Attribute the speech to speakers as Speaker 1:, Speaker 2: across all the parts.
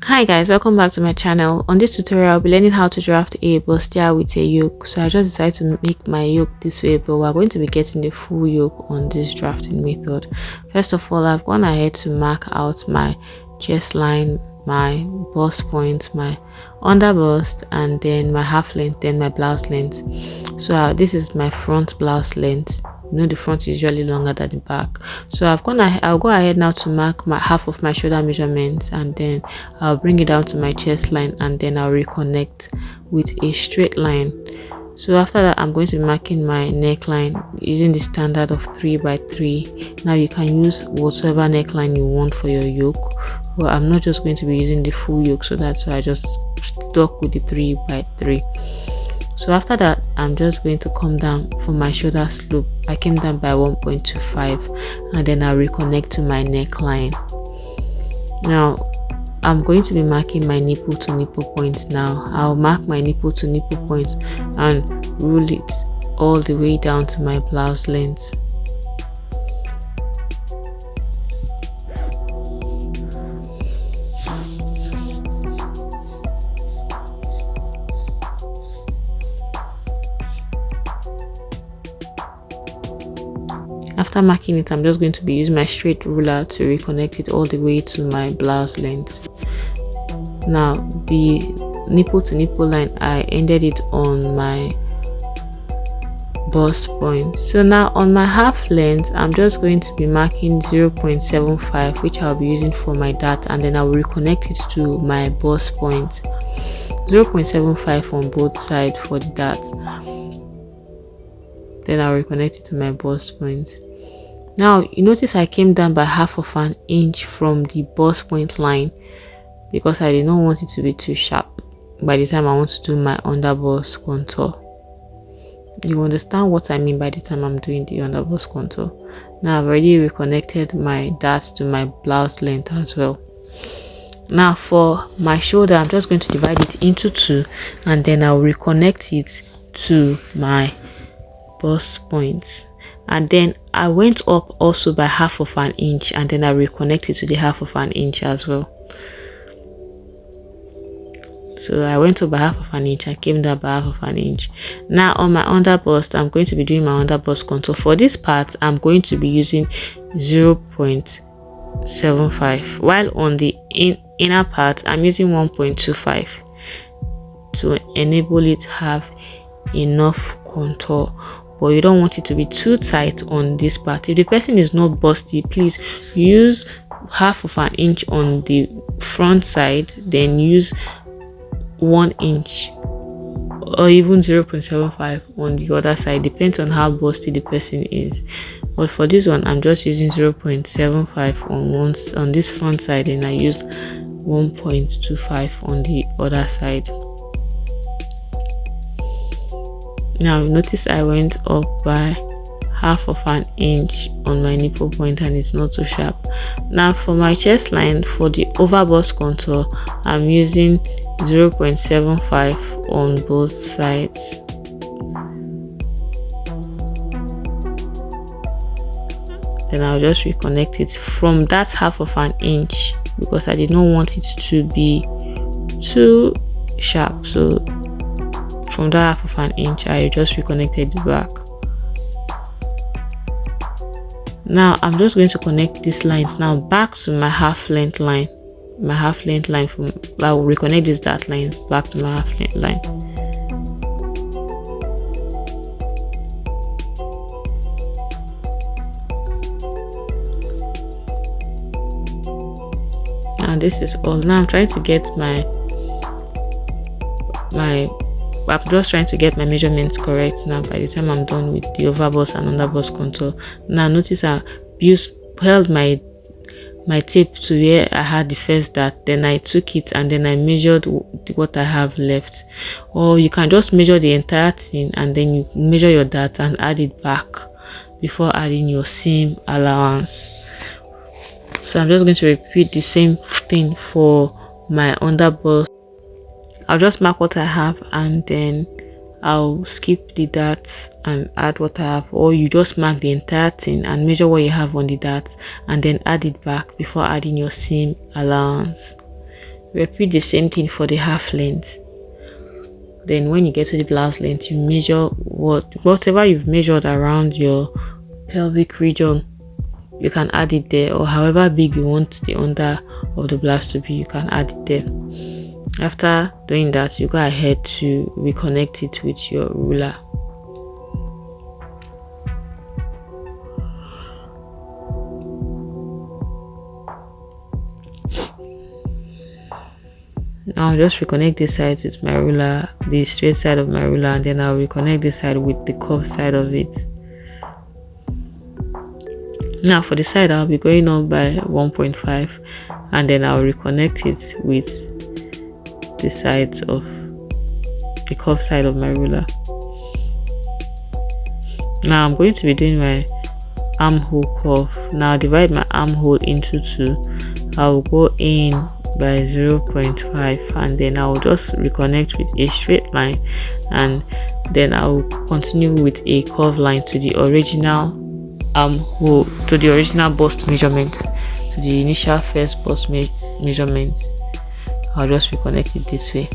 Speaker 1: Hi guys, welcome back to my channel. On this tutorial I'll be learning how to draft a bustier with a yoke. So I just decided to make my yoke this way, but we're going to be getting the full yoke on this drafting method. First of all, I've gone ahead to mark out my chest line, my bust point, my under bust, and then my half length, then my blouse length. So this is my front blouse length. You know, the front is usually longer than the back. So I'll go ahead now to mark my half of my shoulder measurements, and then I'll bring it down to my chest line, and then I'll reconnect with a straight line. So after that, I'm going to be marking my neckline using the standard of 3 by 3. Now you can use whatever neckline you want for your yoke, but I'm not just going to be using the full yoke, so that's why I just stuck with the 3 by 3. So after that, I'm just going to come down for my shoulder slope. I came down by 1.25, and then I'll reconnect to my neckline. Now I'm going to be marking my nipple to nipple points. Now I'll mark my nipple to nipple points and rule it all the way down to my blouse length. After marking it, I'm just going to be using my straight ruler to reconnect it all the way to my blouse length. Now the nipple to nipple line, I ended it on my bust point. So now on my half length, I'm just going to be marking 0.75, which I'll be using for my dart, and then I'll reconnect it to my bust point. 0.75 on both sides for the dart. Then I'll reconnect it to my bust point. Now you notice I came down by half of an inch from the bust point line because I did not want it to be too sharp by the time I want to do my under bust contour. You understand what I mean by the time I'm doing the under bust contour. Now I've already reconnected my dart to my blouse length as well. Now for my shoulder, I'm just going to divide it into 2, and then I'll reconnect it to my bust points. And then I went up also by half of an inch, and then I reconnected to the half of an inch as well. So I went up by half of an inch, I came down by half of an inch. Now on my under bust, I'm going to be doing my under bust contour. For this part, I'm going to be using 0.75, while on the inner part, I'm using 1.25 to enable it to have enough contour. But you don't want it to be too tight on this part. If the person is not busty, please use half of an inch on the front side, then use 1 inch or even 0.75 on the other side. Depends on how busty the person is. But for this one, I'm just using 0.75 on this front side, and I used 1.25 on the other side. Now notice I went up by half of an inch on my nipple point, and it's not too sharp. Now for my chest line, for the over bust contour, I'm using 0.75 on both sides. Then I'll just reconnect it from that half of an inch because I did not want it to be too sharp. So from that half of an inch, I just reconnected the back. Now I'm just going to connect these lines now back to my half length line. My half length line I will reconnect these dart lines back to my half length line. And this is all. Now I'm trying to get I'm just trying to get my measurements correct now by the time I'm done with the over bust and under bust contour. Now notice I held my tape to where I had the first dart, then I took it and then I measured what I have left. Or you can just measure the entire thing and then you measure your dart and add it back before adding your seam allowance. So I'm just going to repeat the same thing for my under bust. I'll just mark what I have, and then I'll skip the darts and add what I have, or you just mark the entire thing and measure what you have on the darts and then add it back before adding your seam allowance. Repeat the same thing for the half length. Then when you get to the blouse length, you measure whatever you've measured around your pelvic region. You can add it there, or however big you want the under of the blouse to be, you can add it there. After doing that, you go ahead to reconnect it with your ruler. Now I'll just reconnect this side with my ruler, the straight side of my ruler, and then I'll reconnect this side with the curved side of it. Now for the side, I'll be going up by 1.5, and then I'll reconnect it with the sides of the curved side of my ruler. Now I'm going to be doing my armhole curve. Now I'll divide my armhole into 2. I'll go in by 0.5, and then I'll just reconnect with a straight line, and then I'll continue with a curved line to the original armhole, to the original bust measurement, to the initial first bust measurement. I'll just reconnect it this way.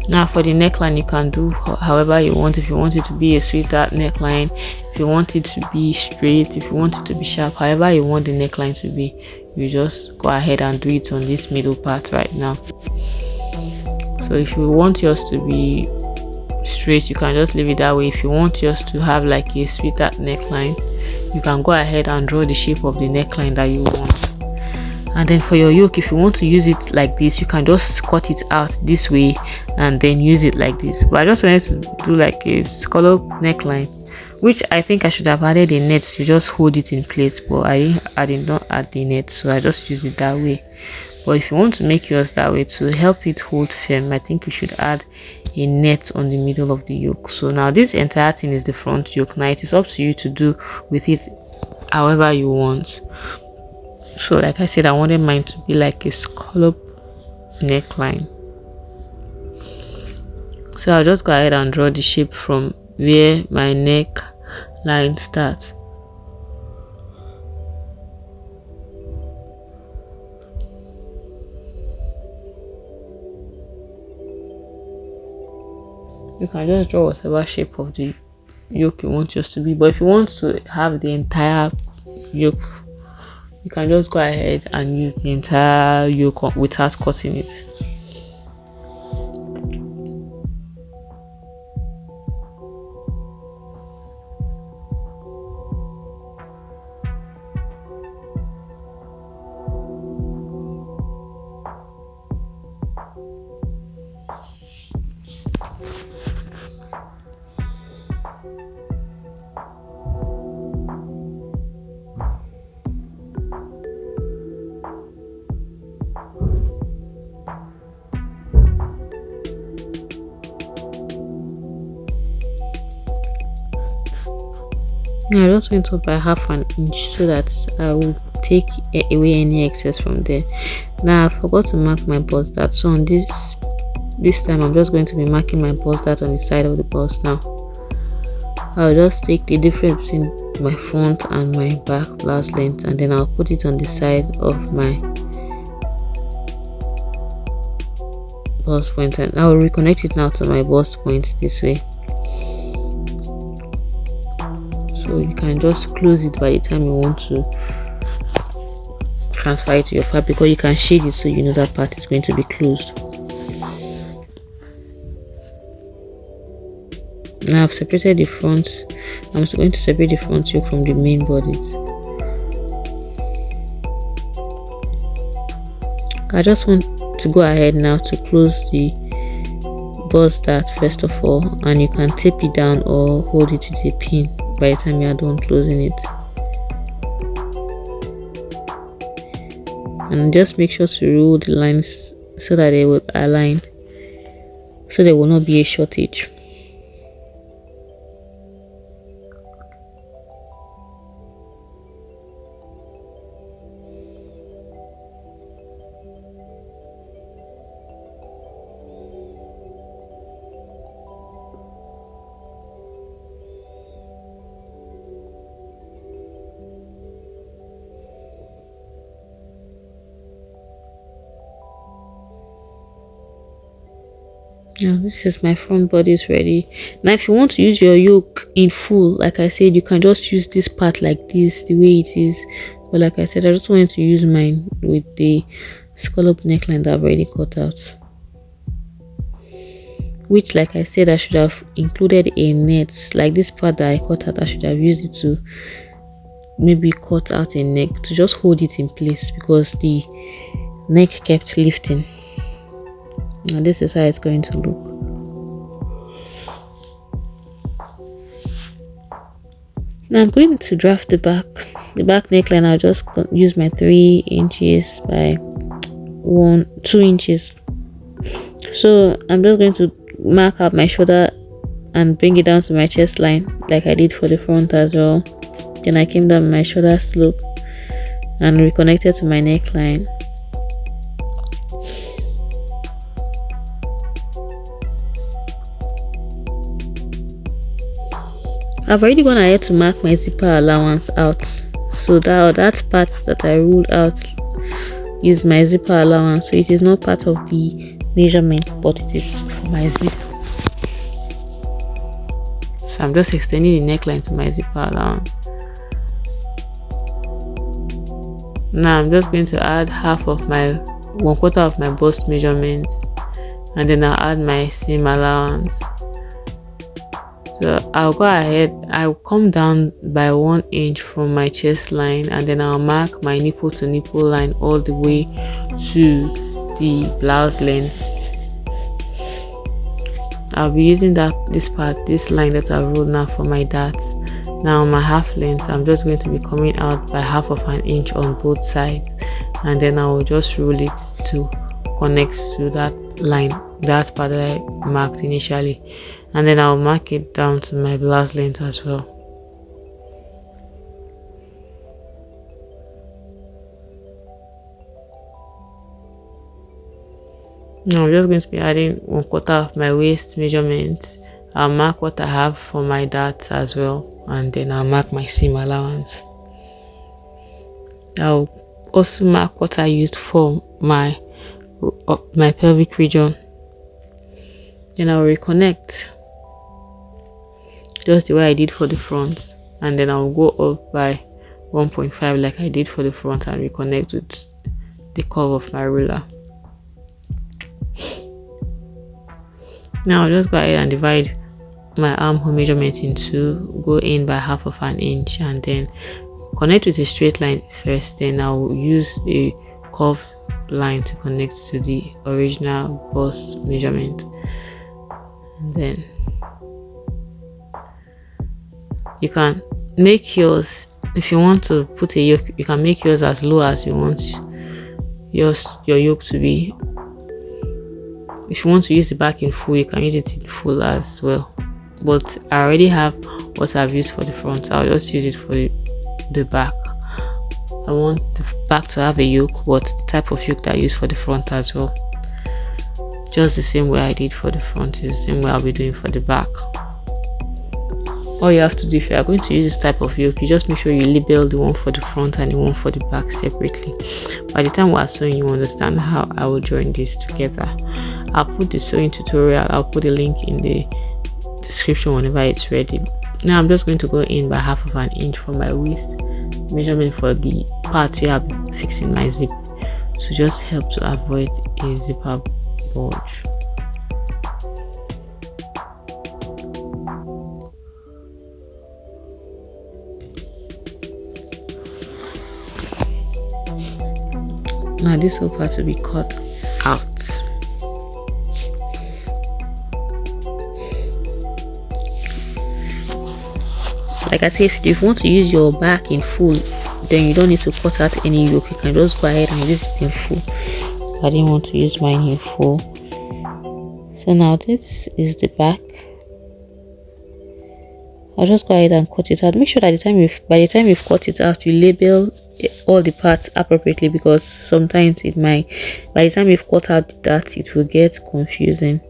Speaker 1: Now for the neckline, you can do however you want. If you want it to be a sweetheart neckline, if you want it to be straight, if you want it to be sharp, however you want the neckline to be, you just go ahead and do it on this middle part right now. So if you want yours to be straight, you can just leave it that way. If you want yours to have like a sweetheart neckline, you can go ahead and draw the shape of the neckline that you want. And then for your yoke, if you want to use it like this, you can just cut it out this way and then use it like this. But I just wanted to do like a scallop neckline, which I think I should have added a net to just hold it in place, but I did not add the net, so I just used it that way. But if you want to make yours that way to help it hold firm, I think you should add a net on the middle of the yoke. So now this entire thing is the front yoke. Now it is up to you to do with it however you want. So like I said, I wanted mine to be like a scallop neckline. So I'll just go ahead and draw the shape from where my neck line starts. You can just draw whatever shape of the yoke you want yours to be, but if you want to have the entire yoke, you can just go ahead and use the entire yoke without cutting it. I just went up by half an inch so that I will take away any excess from there. Now I forgot to mark my bust dart, so on this time I'm just going to be marking my bust dart on the side of the bust. Now I'll just take the difference between my front and my back blouse length, and then I'll put it on the side of my bust point, and I'll reconnect it now to my bust point this way. So you can just close it by the time you want to transfer it to your fabric, or you can shade it so you know that part is going to be closed. Now I've separated the front. I'm also going to separate the front yoke from the main bodice. I just want to go ahead now to close the bust dart first of all, and you can tape it down or hold it with a pin by the time you are done closing it. And just make sure to roll the lines so that they will align, so there will not be a shortage. Now this is my front bodice ready. Now if you want to use your yoke in full, like I said, you can just use this part like this, the way it is. But like I said, I just wanted to use mine with the scallop neckline that I've already cut out, which, like I said, I should have included a net. Like this part that I cut out, I should have used it to maybe cut out a neck to just hold it in place, because the neck kept lifting. And this is how it's going to look. Now I'm going to draft the back neckline. I'll just use my 3 inches by 2 inches. So I'm just going to mark out my shoulder and bring it down to my chest line like I did for the front as well. Then I came down my shoulder slope and reconnected to my neckline. I've already gone ahead to mark my zipper allowance out, so that part that I ruled out is my zipper allowance, so it is not part of the measurement, but it is for my zip. So I'm just extending the neckline to my zipper allowance. Now I'm just going to add half of my 1/4 of my bust measurement, and then I'll add my seam allowance. So I'll go ahead, I'll come down by 1 inch from my chest line, and then I'll mark my nipple to nipple line all the way to the blouse length. I'll be using this line that I rolled now for my dart. Now on my half length, I'm just going to be coming out by half of an inch on both sides, and then I will just roll it to connect to that line, that part that I marked initially, and then I'll mark it down to my blouse length as well. Now I'm just going to be adding 1/4 of my waist measurement. I'll mark what I have for my dart as well, and then I'll mark my seam allowance. I'll also mark what I used for my pelvic region. Then I'll reconnect just the way I did for the front, and then I'll go up by 1.5 like I did for the front and reconnect with the curve of my ruler. Now I'll just go ahead and divide my armhole measurement in 2, go in by half of an inch, and then connect with a straight line first. Then I'll use a curved line to connect to the original bust measurement. And then you can make yours, if you want to put a yoke, you can make yours as low as you want your yoke to be. If you want to use the back in full, you can use it in full as well, but I already have what I've used for the front, so I'll just use it for the back. I want the back to have a yoke, but the type of yoke that I use for the front as well, just the same way I did for the front is the same way I'll be doing for the back. All you have to do, if you are going to use this type of yoke, you just make sure you label the one for the front and the one for the back separately. By the time we are sewing, you understand how I will join this together. I'll put the sewing tutorial, I'll put a link in the description whenever it's ready. Now I'm just going to go in by half of an inch for my waist measurement for the parts where I'll be fixing my zip, to just help to avoid a zipper bulge. Now this whole part will be cut out. Like I said, if you want to use your back in full, then you don't need to cut out any yoke. You can just go ahead and use it in full. I didn't want to use mine in full. So now this is the back. I'll just go ahead and cut it out. Make sure that by the time you've cut it out, you label all the parts appropriately, because sometimes it might, by the time you've cut out that, it will get confusing.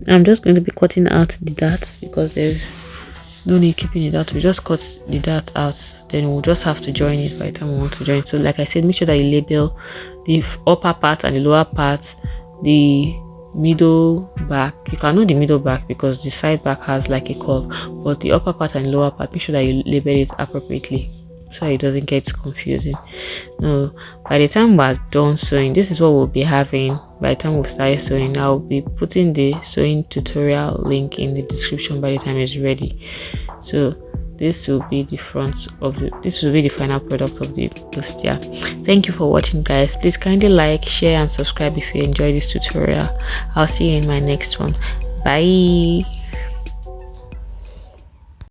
Speaker 1: I'm just going to be cutting out the darts because there's no need keeping it out. We just cut the dart out, then we'll just have to join it by the time we want to join it. So like I said, make sure that you label the upper part and the lower part, the middle back. You can know the middle back because the side back has like a curve, but the upper part and lower part, make sure that you label it appropriately so it doesn't get confusing. No, by the time we're done sewing, this is what we'll be having. By the time we've started sewing, I'll be putting the sewing tutorial link in the description by the time it's ready. So this will be the this will be the final product of the bustier. Thank you for watching, guys. Please kindly like, share and subscribe if you enjoyed this tutorial. I'll see you in my next one. Bye.